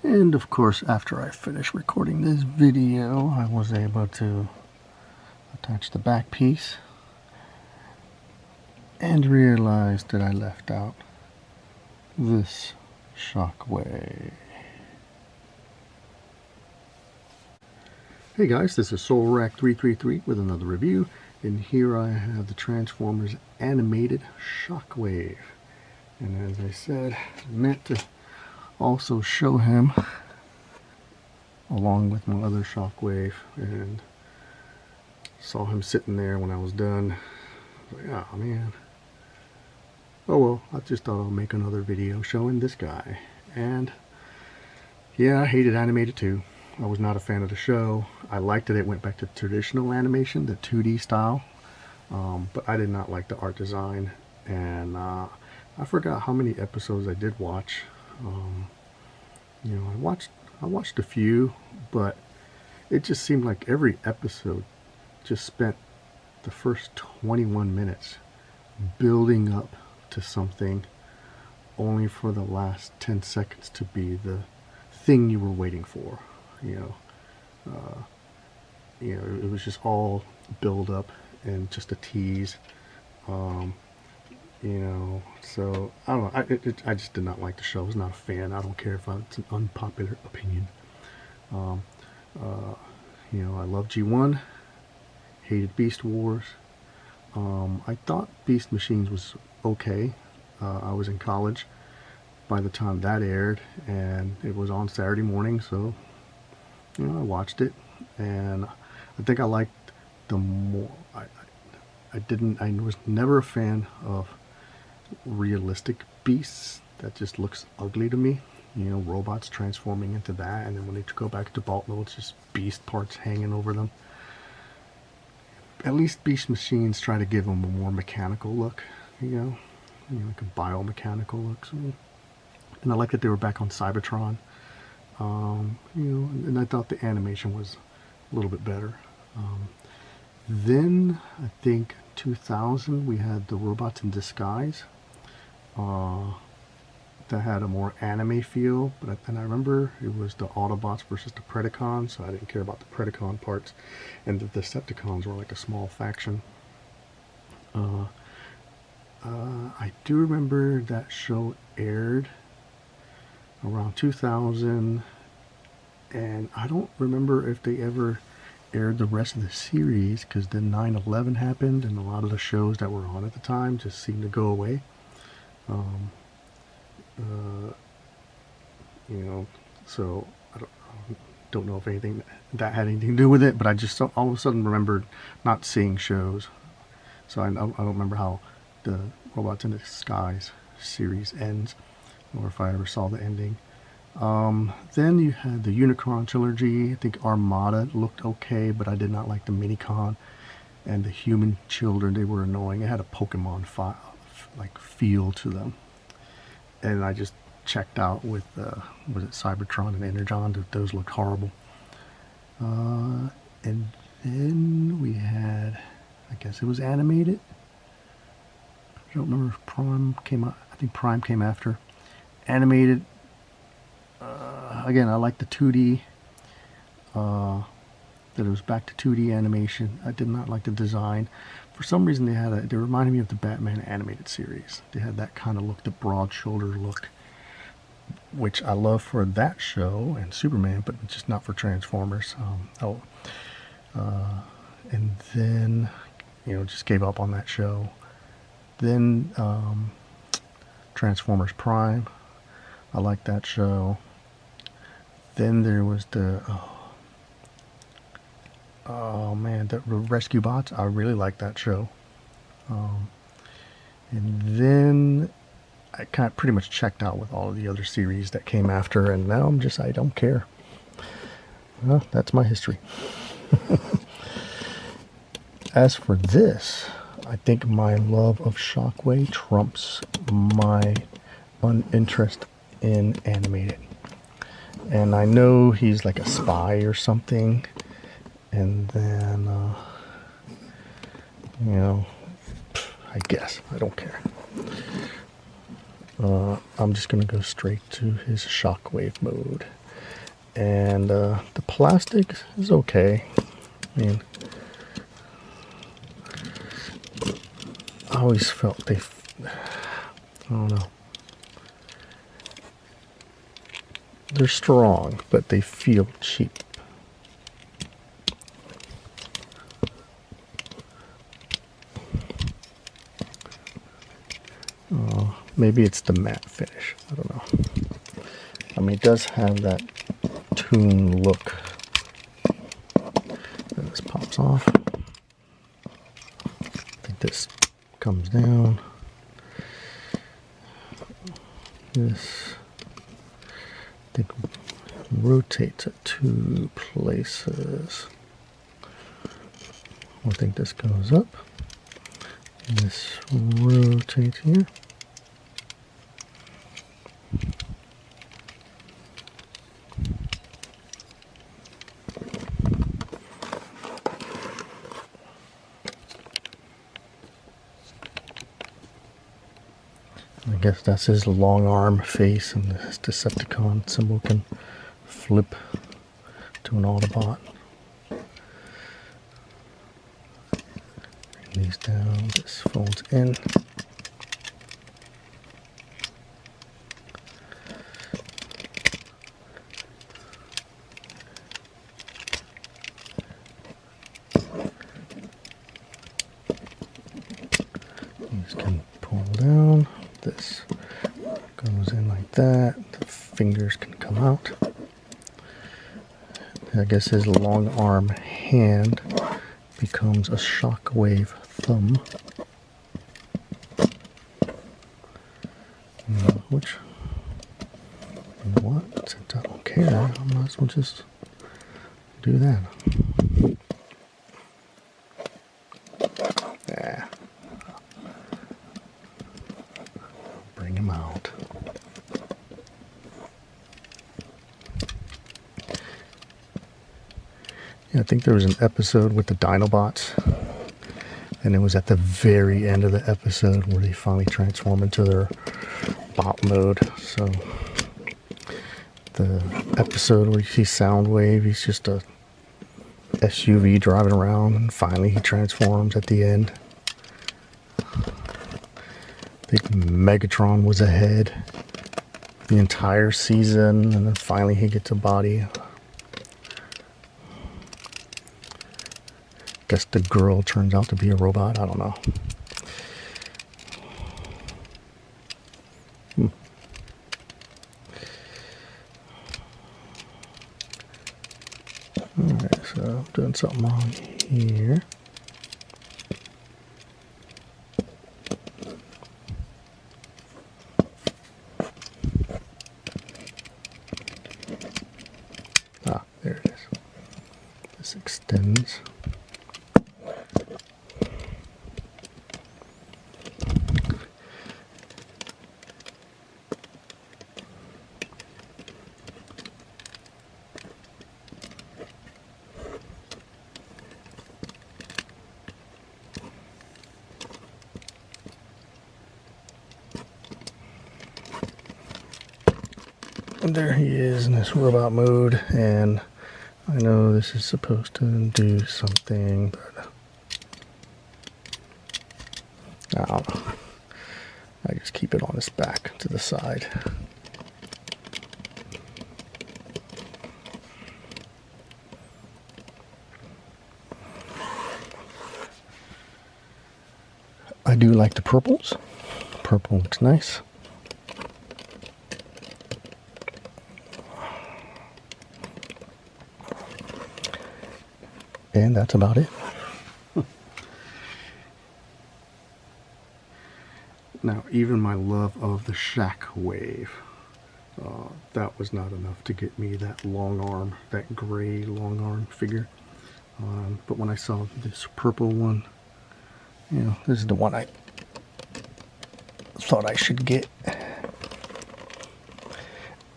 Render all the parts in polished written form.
And of course, after I finished recording this video, I was able to attach the back piece and realized that I left out this Shockwave. Hey guys, this is SoulRack333 with another review, and here I have the Transformers animated Shockwave. And as I said, I meant to also show him along with my other Shockwave, and saw him sitting there when I was done. I was like, oh man. Oh well, I just thought I'll make another video showing this guy. And yeah, I hated animated too. I was not a fan of the show. I liked that it went back to traditional animation, the 2D style, but I did not like the art design. And I forgot how many episodes I did watch. You know, I watched a few, but it just seemed like every episode just spent the first 21 minutes building up to something, only for the last 10 seconds to be the thing you were waiting for. You know, it was just all build up and just a tease. You know, so I don't know. I just did not like the show. I was not a fan. I don't care if it's an unpopular opinion. You know, I love G1. Hated Beast Wars. I thought Beast Machines was okay. I was in college by the time that aired, and it was on Saturday morning, so you know, I watched it, and I think I liked the more. I was never a fan of realistic beasts. That just looks ugly to me. You know, robots transforming into that, and then when they go back to bulk mode, it's just beast parts hanging over them. At least Beast Machines try to give them a more mechanical look, you know, like a biomechanical look. So, and I like that they were back on Cybertron. You know, and I thought the animation was a little bit better. Then I think 2000 we had the Robots in Disguise. That had a more anime feel, and I remember it was the Autobots versus the Predacons, so I didn't care about the Predacon parts, and the Decepticons were like a small faction. I do remember that show aired around 2000, and I don't remember if they ever aired the rest of the series, because then 9/11 happened, and a lot of the shows that were on at the time just seemed to go away. You know, so I don't know if anything that had anything to do with it, but I just all of a sudden remembered not seeing shows. So I don't remember how the Robots in Disguise series ends, or if I ever saw the ending. Then you had the Unicron trilogy. I think Armada looked okay, but I did not like the Minicon and the human children. They were annoying. It had a Pokemon feel to them, and I just checked out with was it Cybertron and Energon? Those looked horrible. And then we had, I guess it was animated. I don't remember if Prime came out. I think Prime came after. Animated. Again, I like the 2D. That it was back to 2D animation. I did not like the design. For some reason, they reminded me of the Batman animated series. They had that kind of look, the broad shoulder look, which I love for that show and Superman, but just not for Transformers. And then, you know, just gave up on that show. Then Transformers Prime, I liked that show. Then there was the oh man, the Rescue Bots. I really liked that show. And then I kind of pretty much checked out with all of the other series that came after, and now I don't care. Well, that's my history. As for this, I think my love of Shockwave trumps my uninterest in animated. And I know he's like a spy or something, and then, you know, I guess, I don't care. I'm just going to go straight to his Shockwave mode. and the plastic is okay. I mean, I always felt I don't know. They're strong, but they feel cheap. Maybe it's the matte finish. I don't know. I mean, it does have that tune look. And this pops off. I think this comes down. This, I think, rotates at 2 places. I think this goes up. This rotates here. I guess that's his long arm face, and this Decepticon symbol can flip to an Autobot. Bring these down, this folds in. These can pull down. This goes in like that. The fingers can come out. I guess his long arm hand becomes a Shockwave thumb. Which, you know what? Since I don't care, I might as well just do that. Yeah. Bring him out. Yeah, I think there was an episode with the Dinobots, and it was at the very end of the episode where they finally transform into their bot mode. So the episode where you see Soundwave, he's just a SUV driving around, and finally he transforms at the end. I think Megatron was ahead the entire season, and then finally he gets a body. Guess the girl turns out to be a robot. I don't know. Alright, so I'm doing something wrong here. Ah, there it is. This extends. And there he is in this robot mode, and I know this is supposed to do something, but I don't know. I just keep it on his back to the side. I do like the purples. Purple looks nice. And that's about it. Now, even my love of the Shockwave, that was not enough to get me that long arm, that gray long arm figure. But when I saw this purple one, you know, this is the one I thought I should get.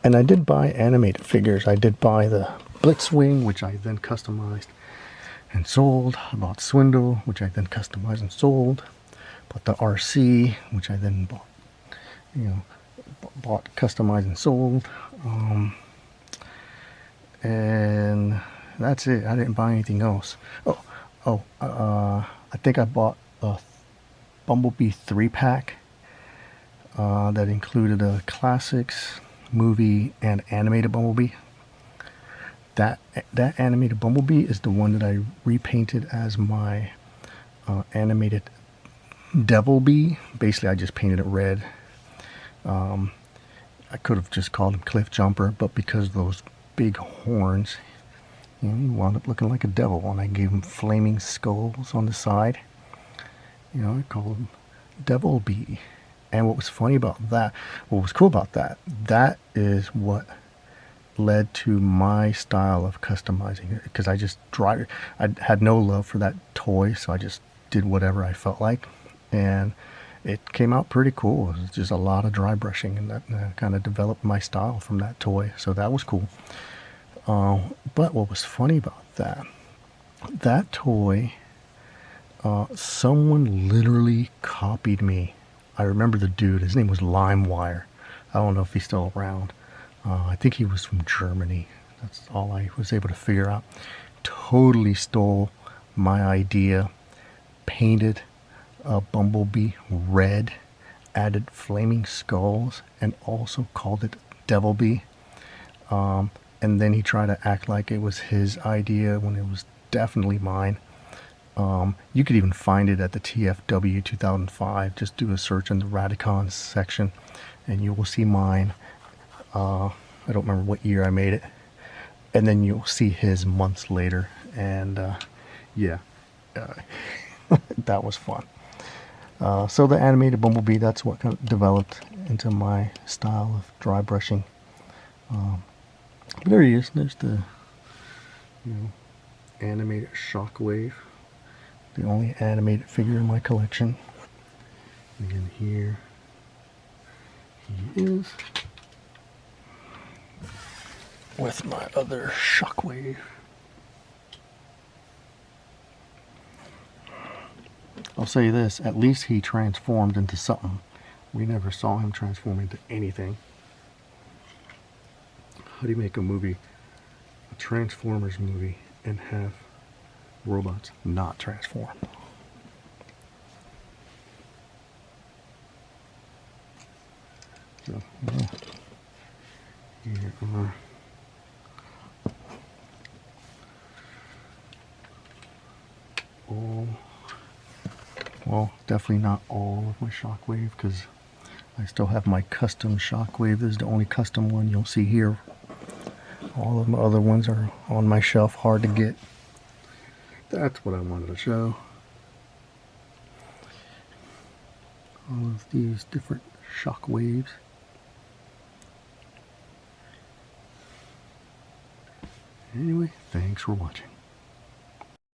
And I did buy animated figures. I did buy the Blitzwing, which I then customized and sold. I bought Swindle, which I then customized and sold. Bought the RC, which I then bought, customized and sold. and that's it. I didn't buy anything else. I think I bought a Bumblebee 3-pack that included a classics, movie, and animated Bumblebee. That animated Bumblebee is the one that I repainted as my animated Devil Bee. Basically, I just painted it red. I could have just called him Cliff Jumper, but because of those big horns, he wound up looking like a devil. And I gave him flaming skulls on the side. I called him Devil Bee. And what was funny about that, what was cool about that, that is what led to my style of customizing it. Because I had no love for that toy, so I just did whatever I felt like. And it came out pretty cool. It was just a lot of dry brushing, and that kind of developed my style from that toy. So that was cool. But what was funny about that toy, someone literally copied me. I remember the dude. His name was LimeWire. I don't know if he's still around. I think he was from Germany. That's all I was able to figure out. Totally stole my idea, painted a Bumblebee red, added flaming skulls, and also called it Devil Bee. And then he tried to act like it was his idea when it was definitely mine. You could even find it at the TFW 2005. Just do a search in the Radicons section and you will see mine. I don't remember what year I made it. And then you'll see his months later. And yeah, that was fun. So the animated Bumblebee, that's what kind of developed into my style of dry brushing. But there he is. There's the animated Shockwave, the only animated figure in my collection. And here he is with my other Shockwave. I'll say this, at least he transformed into something. We never saw him transform into anything. How do you make a movie, a Transformers movie, and have robots not transform? So, here are all, well, definitely not all of my Shockwave, because I still have my custom Shockwave. This is the only custom one you'll see here. All of my other ones are on my shelf, hard to get. That's what I wanted to show. All of these different Shockwaves. Anyway, thanks for watching.